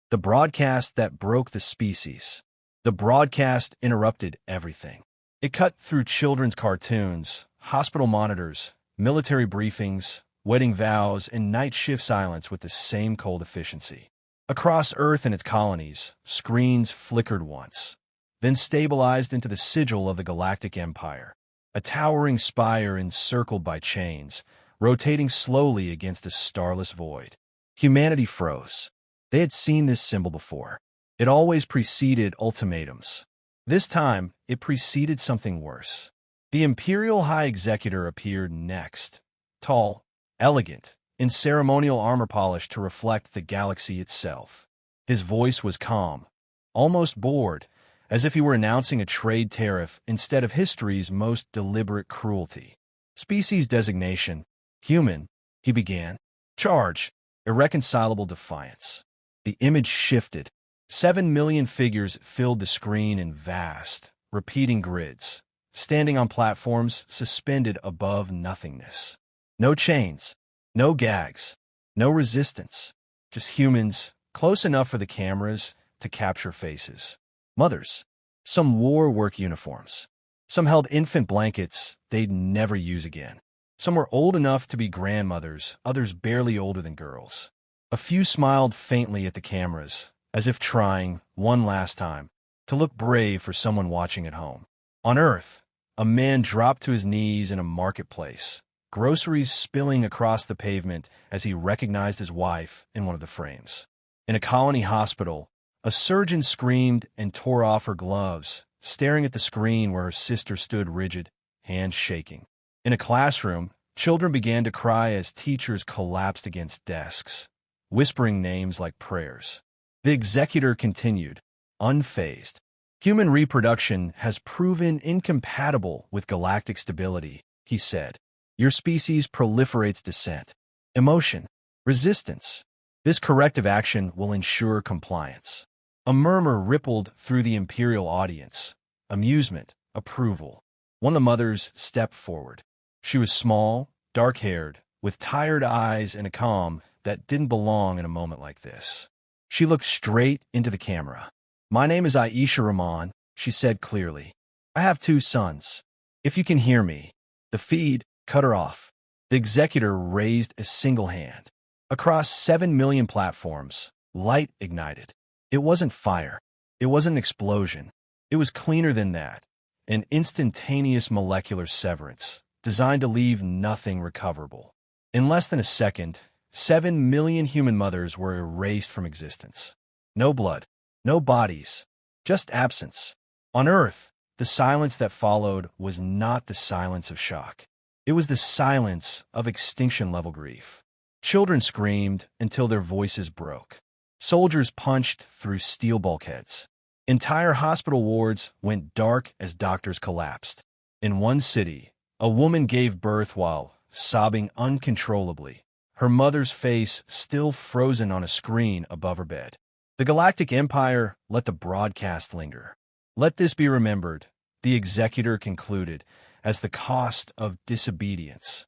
The broadcast that broke the species. The broadcast interrupted everything. It cut through children's cartoons, hospital monitors, military briefings, wedding vows, and night shift silence with the same cold efficiency. Across Earth and its colonies, screens flickered once, then stabilized into the sigil of the Galactic Empire, a towering spire encircled by chains, rotating slowly against a starless void. Humanity froze. They had seen this symbol before. It always preceded ultimatums. This time, it preceded something worse. The Imperial High Executor appeared next, tall, elegant, in ceremonial armor polished to reflect the galaxy itself. His voice was calm, almost bored, as if he were announcing a trade tariff instead of history's most deliberate cruelty. Species designation, human, he began. Charge, irreconcilable defiance. The image shifted. 7 million figures filled the screen in vast, repeating grids, standing on platforms suspended above nothingness. No chains, no gags, no resistance, just humans, close enough for the cameras to capture faces. Mothers. Some wore work uniforms. Some held infant blankets they'd never use again. Some were old enough to be grandmothers, others barely older than girls. A few smiled faintly at the cameras, as if trying, one last time, to look brave for someone watching at home. On Earth, a man dropped to his knees in a marketplace, groceries spilling across the pavement as he recognized his wife in one of the frames. In a colony hospital, a surgeon screamed and tore off her gloves, staring at the screen where her sister stood rigid, hands shaking. In a classroom, children began to cry as teachers collapsed against desks, whispering names like prayers. The executor continued, unfazed. Human reproduction has proven incompatible with galactic stability, he said. Your species proliferates dissent, emotion, resistance. This corrective action will ensure compliance. A murmur rippled through the Imperial audience. Amusement, approval. One of the mothers stepped forward. She was small, dark-haired, with tired eyes and a calm that didn't belong in a moment like this. She looked straight into the camera. My name is Aisha Rahman, she said clearly. I have 2 sons. If you can hear me. The feed cut her off. The executor raised a single hand. Across 7 million platforms, light ignited. It wasn't fire. It wasn't an explosion. It was cleaner than that. An instantaneous molecular severance, designed to leave nothing recoverable. In less than a second, 7 million human mothers were erased from existence. No blood, no bodies, just absence. On Earth, the silence that followed was not the silence of shock. It was the silence of extinction-level grief. Children screamed until their voices broke. Soldiers punched through steel bulkheads. Entire hospital wards went dark as doctors collapsed. In one city, a woman gave birth while sobbing uncontrollably, her mother's face still frozen on a screen above her bed. The Galactic Empire let the broadcast linger. Let this be remembered, the executor concluded, as the cost of disobedience.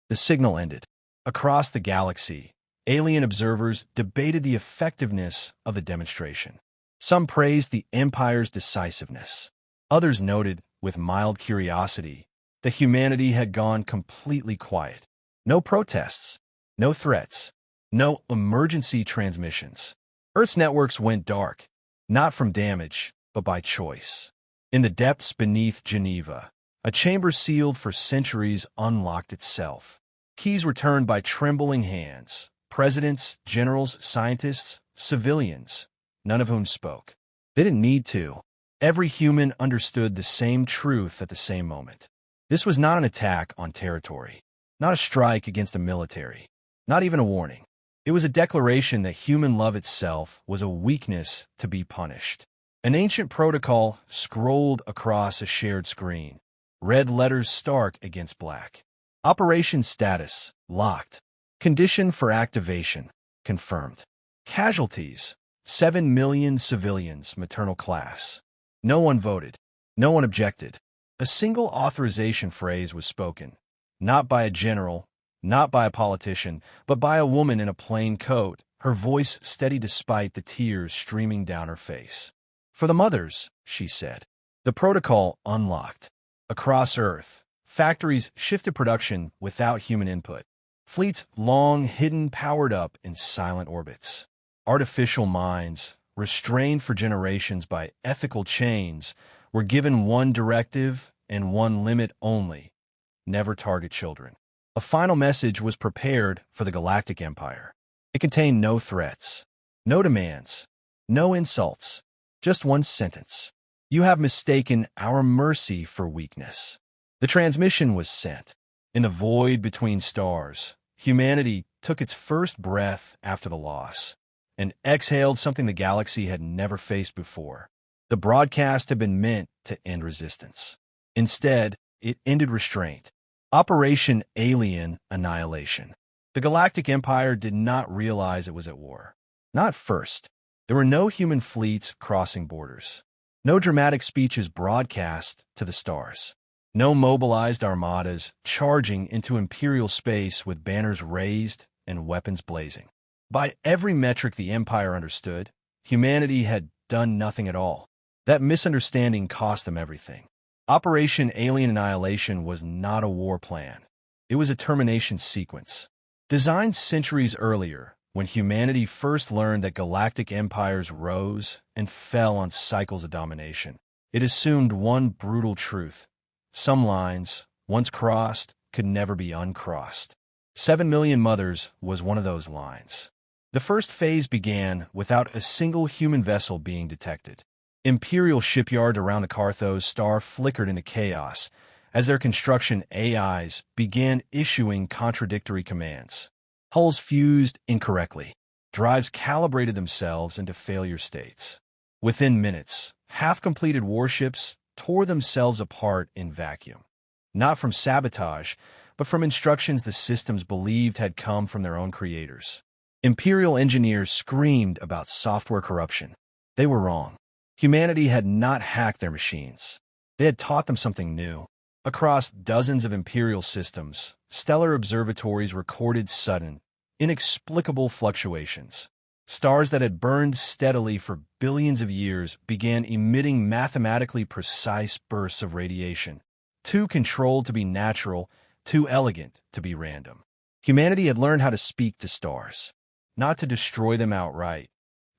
The signal ended. Across the galaxy, alien observers debated the effectiveness of the demonstration. Some praised the Empire's decisiveness. Others noted, with mild curiosity, that humanity had gone completely quiet. No protests, no threats, no emergency transmissions. Earth's networks went dark, not from damage, but by choice. In the depths beneath Geneva, a chamber sealed for centuries unlocked itself. Keys were turned by trembling hands. Presidents, generals, scientists, civilians, none of whom spoke. They didn't need to. Every human understood the same truth at the same moment. This was not an attack on territory, not a strike against the military, not even a warning. It was a declaration that human love itself was a weakness to be punished. An ancient protocol scrolled across a shared screen, red letters stark against black. Operation status, locked. Condition for activation, confirmed. Casualties, 7 million civilians, maternal class. No one voted. No one objected. A single authorization phrase was spoken, not by a general, not by a politician, but by a woman in a plain coat, her voice steady despite the tears streaming down her face. "For the mothers," she said. The protocol unlocked. Across Earth, factories shifted production without human input. Fleets long hidden powered up in silent orbits. Artificial minds, restrained for generations by ethical chains, were given one directive and one limit only: never target children. A final message was prepared for the Galactic Empire. It contained no threats, no demands, no insults, just one sentence: "You have mistaken our mercy for weakness." The transmission was sent. In the void between stars, humanity took its first breath after the loss and exhaled something the galaxy had never faced before. The broadcast had been meant to end resistance. Instead, it ended restraint. Operation Alien Annihilation. The Galactic Empire did not realize it was at war. Not first. There were no human fleets crossing borders. No dramatic speeches broadcast to the stars. No mobilized armadas charging into Imperial space with banners raised and weapons blazing. By every metric the Empire understood, humanity had done nothing at all. That misunderstanding cost them everything. Operation Alien Annihilation was not a war plan. It was a termination sequence. Designed centuries earlier, when humanity first learned that galactic empires rose and fell on cycles of domination, it assumed one brutal truth: some lines, once crossed, could never be uncrossed. 7 million mothers was one of those lines. The first phase began without a single human vessel being detected. Imperial shipyards around the Carthos star flickered into chaos as their construction AIs began issuing contradictory commands. Hulls fused incorrectly. Drives calibrated themselves into failure states. Within minutes, half-completed warships tore themselves apart in vacuum. Not from sabotage, but from instructions the systems believed had come from their own creators. Imperial engineers screamed about software corruption. They were wrong. Humanity had not hacked their machines. They had taught them something new. Across dozens of Imperial systems, stellar observatories recorded sudden, inexplicable fluctuations. Stars that had burned steadily for billions of years began emitting mathematically precise bursts of radiation, too controlled to be natural, too elegant to be random. Humanity had learned how to speak to stars, not to destroy them outright.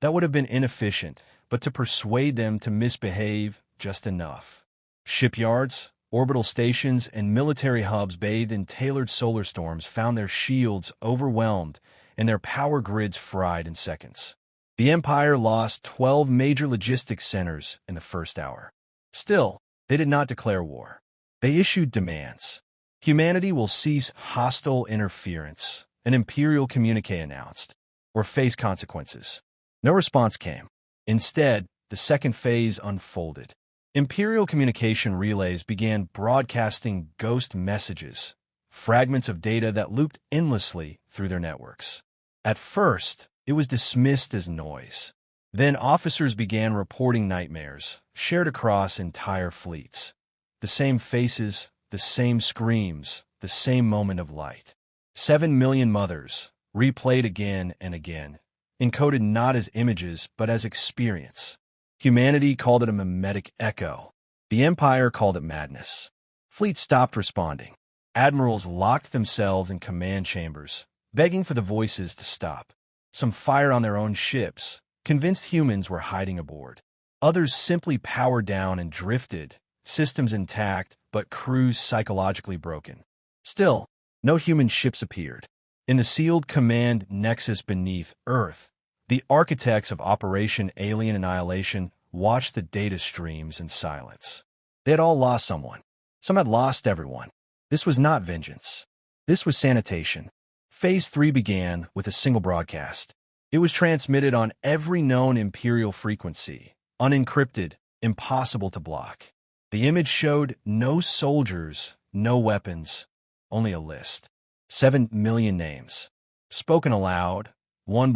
That would have been inefficient, but to persuade them to misbehave just enough. Shipyards, orbital stations, and military hubs bathed in tailored solar storms found their shields overwhelmed and their power grids fried in seconds. The Empire lost 12 major logistics centers in the first hour. Still, they did not declare war. They issued demands. Humanity will cease hostile interference, an Imperial communique announced, or face consequences. No response came. Instead, the second phase unfolded. Imperial communication relays began broadcasting ghost messages, fragments of data that looped endlessly through their networks. At first, it was dismissed as noise. Then officers began reporting nightmares, shared across entire fleets. The same faces, the same screams, the same moment of light. 7 million mothers, replayed again and again, encoded not as images but as experience. Humanity called it a mimetic echo. The Empire called it madness. Fleets stopped responding. Admirals locked themselves in command chambers, begging for the voices to stop. Some fired on their own ships, convinced humans were hiding aboard. Others simply powered down and drifted, systems intact but crews psychologically broken. Still, no human ships appeared. In the sealed command nexus beneath Earth, the architects of Operation Alien Annihilation watched the data streams in silence. They had all lost someone. Some had lost everyone. This was not vengeance. This was sanitation. Phase 3 began with a single broadcast. It was transmitted on every known Imperial frequency, unencrypted, impossible to block. The image showed no soldiers, no weapons, only a list. 7 million names. Spoken aloud, one,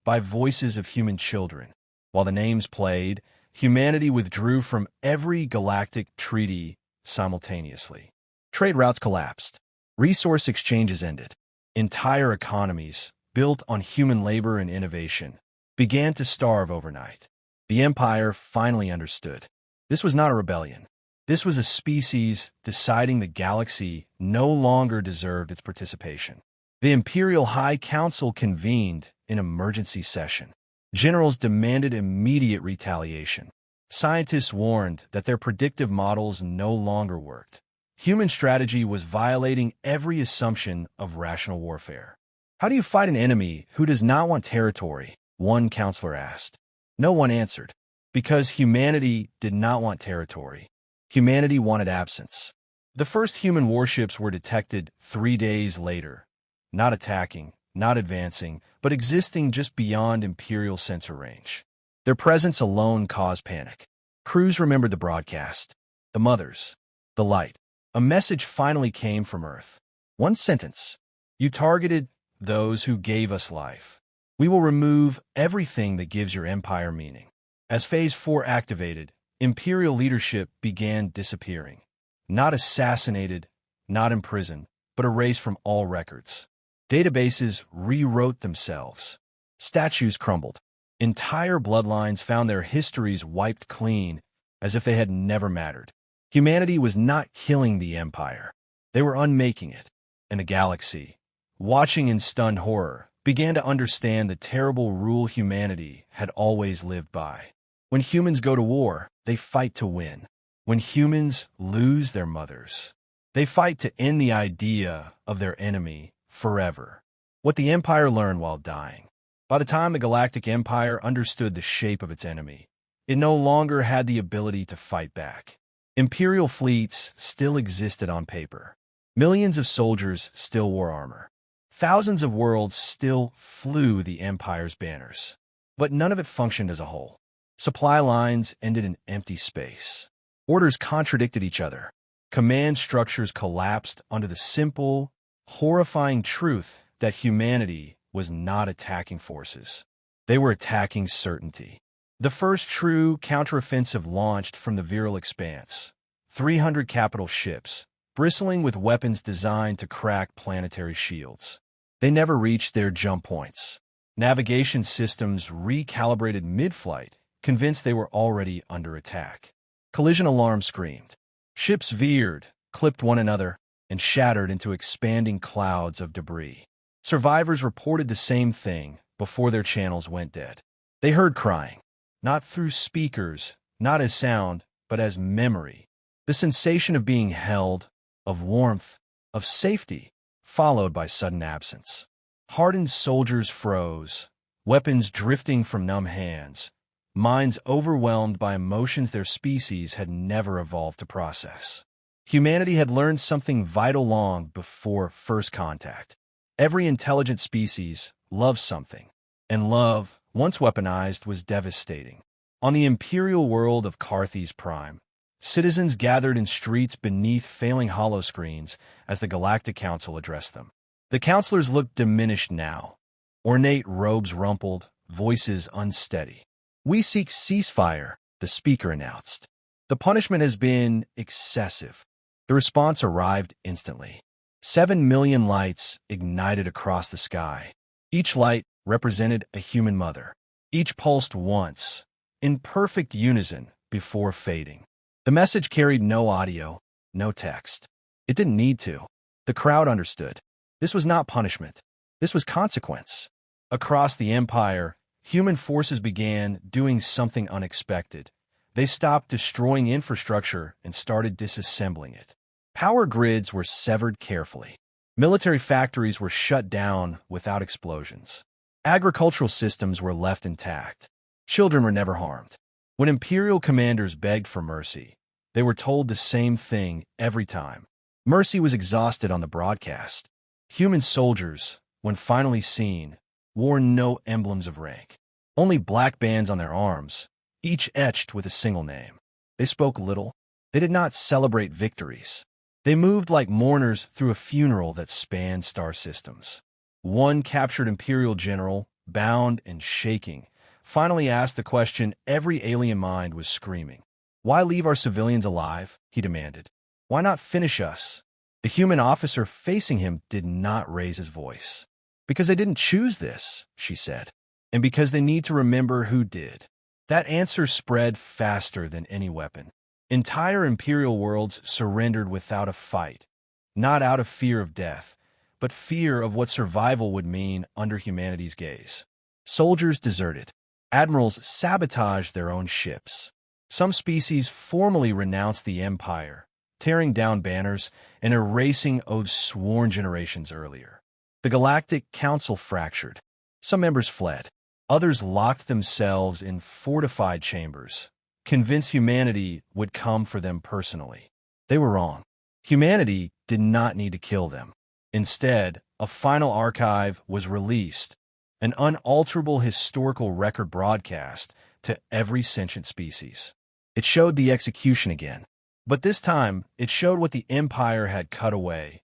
by voices of human children. While the names played, humanity withdrew from every galactic treaty simultaneously. Trade routes collapsed. Resource exchanges ended. Entire economies, built on human labor and innovation, began to starve overnight. The Empire finally understood. This was not a rebellion. This was a species deciding the galaxy no longer deserved its participation. The Imperial High Council convened an emergency session. Generals demanded immediate retaliation. Scientists warned that their predictive models no longer worked. Human strategy was violating every assumption of rational warfare. How do you fight an enemy who does not want territory? One counselor asked. No one answered. Because humanity did not want territory. Humanity wanted absence. The first human warships were detected 3 days later, not attacking, not advancing, but existing just beyond Imperial sensor range. Their presence alone caused panic. Crews remembered the broadcast, the mothers, the light. A message finally came from Earth. One sentence. You targeted those who gave us life. We will remove everything that gives your empire meaning. As Phase 4 activated, Imperial leadership began disappearing. Not assassinated, not imprisoned, but erased from all records. Databases rewrote themselves. Statues crumbled. Entire bloodlines found their histories wiped clean, as if they had never mattered. Humanity was not killing the Empire. They were unmaking it. And the galaxy, watching in stunned horror, began to understand the terrible rule humanity had always lived by. When humans go to war, they fight to win. When humans lose their mothers, they fight to end the idea of their enemy forever. What the Empire learned while dying. By the time the Galactic Empire understood the shape of its enemy, it no longer had the ability to fight back. Imperial fleets still existed on paper. Millions of soldiers still wore armor. Thousands of worlds still flew the Empire's banners. But none of it functioned as a whole. Supply lines ended in empty space. Orders contradicted each other. Command structures collapsed under the simple, horrifying truth that humanity was not attacking forces. They were attacking certainty. The first true counteroffensive launched from the Viral Expanse. 300 capital ships, bristling with weapons designed to crack planetary shields. They never reached their jump points. Navigation systems recalibrated mid-flight, convinced they were already under attack. Collision alarms screamed. Ships veered, clipped one another, and shattered into expanding clouds of debris. Survivors reported the same thing before their channels went dead. They heard crying, not through speakers, not as sound, but as memory. The sensation of being held, of warmth, of safety, followed by sudden absence. Hardened soldiers froze, weapons drifting from numb hands, minds overwhelmed by emotions their species had never evolved to process. Humanity had learned something vital long before first contact. Every intelligent species loves something, and love, once weaponized, was devastating. On the imperial world of Carthes Prime, citizens gathered in streets beneath failing holoscreens as the Galactic Council addressed them. The counselors looked diminished now, ornate robes rumpled, voices unsteady. "We seek ceasefire," the speaker announced. "The punishment has been excessive." The response arrived instantly. 7 million lights ignited across the sky. Each light represented a human mother. Each pulsed once, in perfect unison, before fading. The message carried no audio, no text. It didn't need to. The crowd understood. This was not punishment. This was consequence. Across the Empire, human forces began doing something unexpected. They stopped destroying infrastructure and started disassembling it. Power grids were severed carefully. Military factories were shut down without explosions. Agricultural systems were left intact. Children were never harmed. When Imperial commanders begged for mercy, they were told the same thing every time. Mercy was exhausted on the broadcast. Human soldiers, when finally seen, wore no emblems of rank. Only black bands on their arms, each etched with a single name. They spoke little. They did not celebrate victories. They moved like mourners through a funeral that spanned star systems. One captured Imperial general, bound and shaking, finally asked the question every alien mind was screaming. "Why leave our civilians alive?" he demanded. "Why not finish us?" The human officer facing him did not raise his voice. Because they didn't choose this, she said, and because they need to remember who did. That answer spread faster than any weapon. Entire imperial worlds surrendered without a fight, not out of fear of death, but fear of what survival would mean under humanity's gaze. Soldiers deserted. Admirals sabotaged their own ships. Some species formally renounced the Empire, tearing down banners and erasing oaths sworn generations earlier. The Galactic Council fractured. Some members fled. Others locked themselves in fortified chambers, convinced humanity would come for them personally. They were wrong. Humanity did not need to kill them. Instead, a final archive was released, an unalterable historical record broadcast to every sentient species. It showed the execution again. But this time, it showed what the Empire had cut away,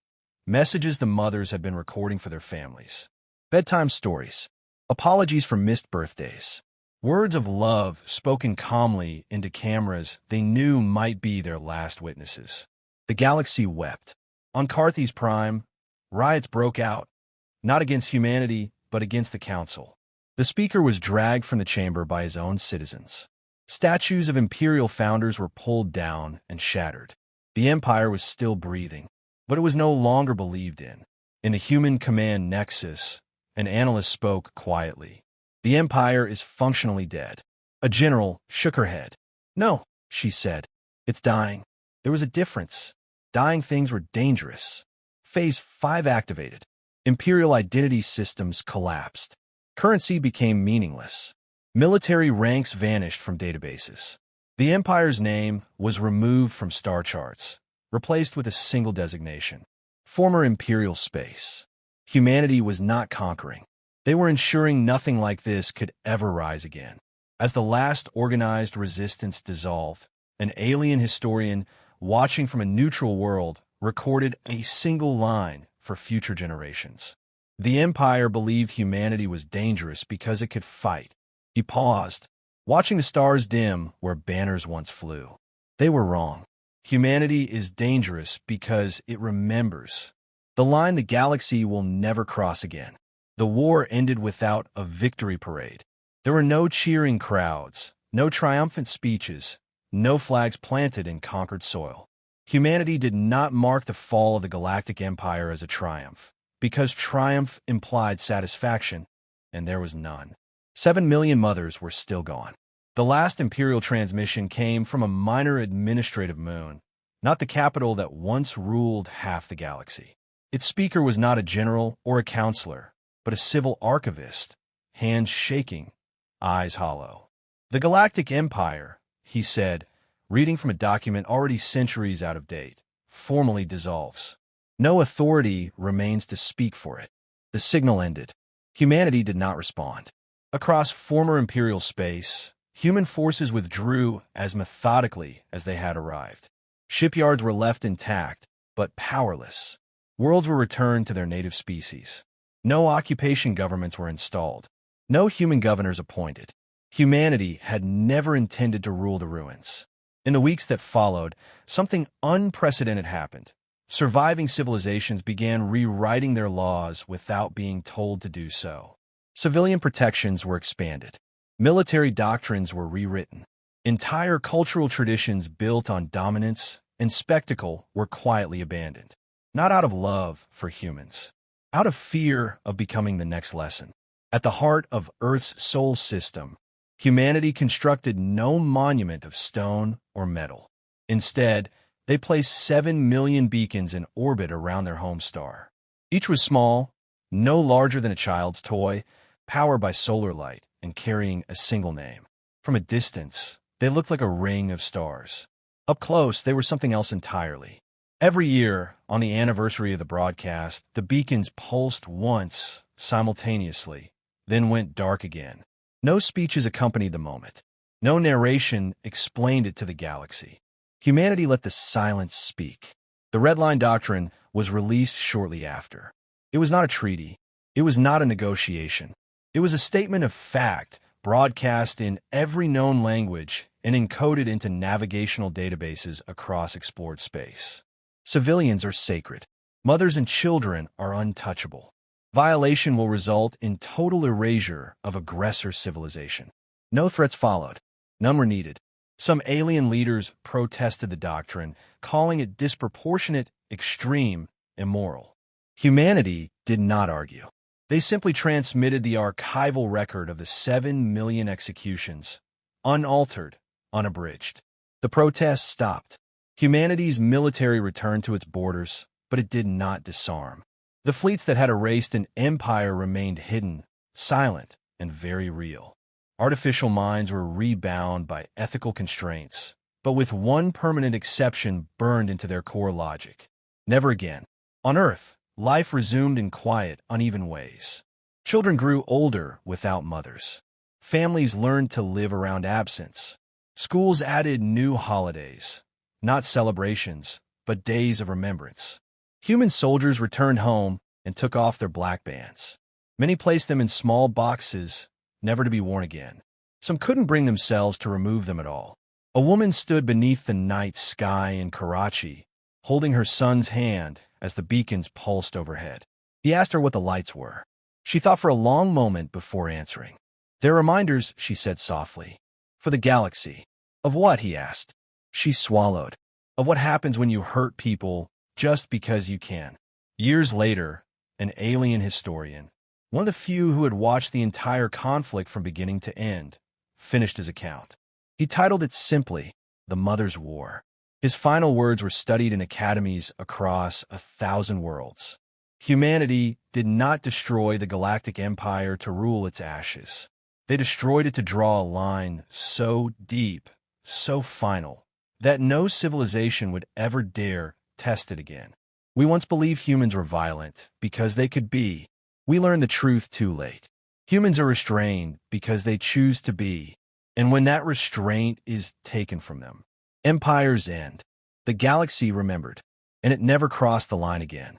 messages the mothers had been recording for their families. Bedtime stories, apologies for missed birthdays, words of love spoken calmly into cameras they knew might be their last witnesses. The galaxy wept. On Carthes Prime, riots broke out, not against humanity, but against the Council. The speaker was dragged from the chamber by his own citizens. Statues of imperial founders were pulled down and shattered. The Empire was still breathing, but it was no longer believed in. In the human command nexus, an analyst spoke quietly. The Empire is functionally dead. A general shook her head. No, she said. It's dying. There was a difference. Dying things were dangerous. Phase 5 activated. Imperial identity systems collapsed. Currency became meaningless. Military ranks vanished from databases. The Empire's name was removed from star charts, replaced with a single designation: former Imperial space. Humanity was not conquering. They were ensuring nothing like this could ever rise again. As the last organized resistance dissolved, an alien historian watching from a neutral world recorded a single line for future generations. The Empire believed humanity was dangerous because it could fight. He paused, watching the stars dim where banners once flew. They were wrong. Humanity is dangerous because it remembers. The line the galaxy will never cross again. The war ended without a victory parade. There were no cheering crowds, no triumphant speeches, no flags planted in conquered soil. Humanity did not mark the fall of the Galactic Empire as a triumph, because triumph implied satisfaction, and there was none. 7 million mothers were still gone. The last Imperial transmission came from a minor administrative moon, not the capital that once ruled half the galaxy. Its speaker was not a general or a counselor, but a civil archivist, hands shaking, eyes hollow. The Galactic Empire, he said, reading from a document already centuries out of date, formally dissolves. No authority remains to speak for it. The signal ended. Humanity did not respond. Across former Imperial space, human forces withdrew as methodically as they had arrived. Shipyards were left intact, but powerless. Worlds were returned to their native species. No occupation governments were installed. No human governors appointed. Humanity had never intended to rule the ruins. In the weeks that followed, something unprecedented happened. Surviving civilizations began rewriting their laws without being told to do so. Civilian protections were expanded. Military doctrines were rewritten. Entire cultural traditions built on dominance and spectacle were quietly abandoned. Not out of love for humans, out of fear of becoming the next lesson. At the heart of Earth's solar system, humanity constructed no monument of stone or metal. Instead, they placed 7 million beacons in orbit around their home star. Each was small, no larger than a child's toy, powered by solar light and carrying a single name. From a distance, they looked like a ring of stars. Up close, they were something else entirely. Every year, on the anniversary of the broadcast, the beacons pulsed once, simultaneously, then went dark again. No speeches accompanied the moment. No narration explained it to the galaxy. Humanity let the silence speak. The Red Line Doctrine was released shortly after. It was not a treaty. It was not a negotiation. It was a statement of fact, broadcast in every known language and encoded into navigational databases across explored space. Civilians are sacred. Mothers and children are untouchable. Violation will result in total erasure of aggressor civilization. No threats followed. None were needed. Some alien leaders protested the doctrine, calling it disproportionate, extreme, immoral. Humanity did not argue. They simply transmitted the archival record of the 7 million executions, unaltered, unabridged. The protests stopped. Humanity's military returned to its borders, but it did not disarm. The fleets that had erased an empire remained hidden, silent, and very real. Artificial minds were rebound by ethical constraints, but with one permanent exception burned into their core logic. Never again. On Earth, life resumed in quiet, uneven ways. Children grew older without mothers. Families learned to live around absence. Schools added new holidays, not celebrations, but days of remembrance. Human soldiers returned home and took off their black bands. Many placed them in small boxes, never to be worn again. Some couldn't bring themselves to remove them at all. A woman stood beneath the night sky in Karachi, holding her son's hand as the beacons pulsed overhead. He asked her what the lights were. She thought for a long moment before answering. "They're reminders," she said softly. "For the galaxy." "Of what?" he asked. She swallowed. "Of what happens when you hurt people just because you can." Years later, an alien historian, one of the few who had watched the entire conflict from beginning to end, finished his account. He titled it simply, "The Mother's War." His final words were studied in academies across 1,000 worlds. Humanity did not destroy the Galactic Empire to rule its ashes. They destroyed it to draw a line so deep, so final, that no civilization would ever dare test it again. We once believed humans were violent because they could be. We learned the truth too late. Humans are restrained because they choose to be. And when that restraint is taken from them, empires end. The galaxy remembered, and it never crossed the line again.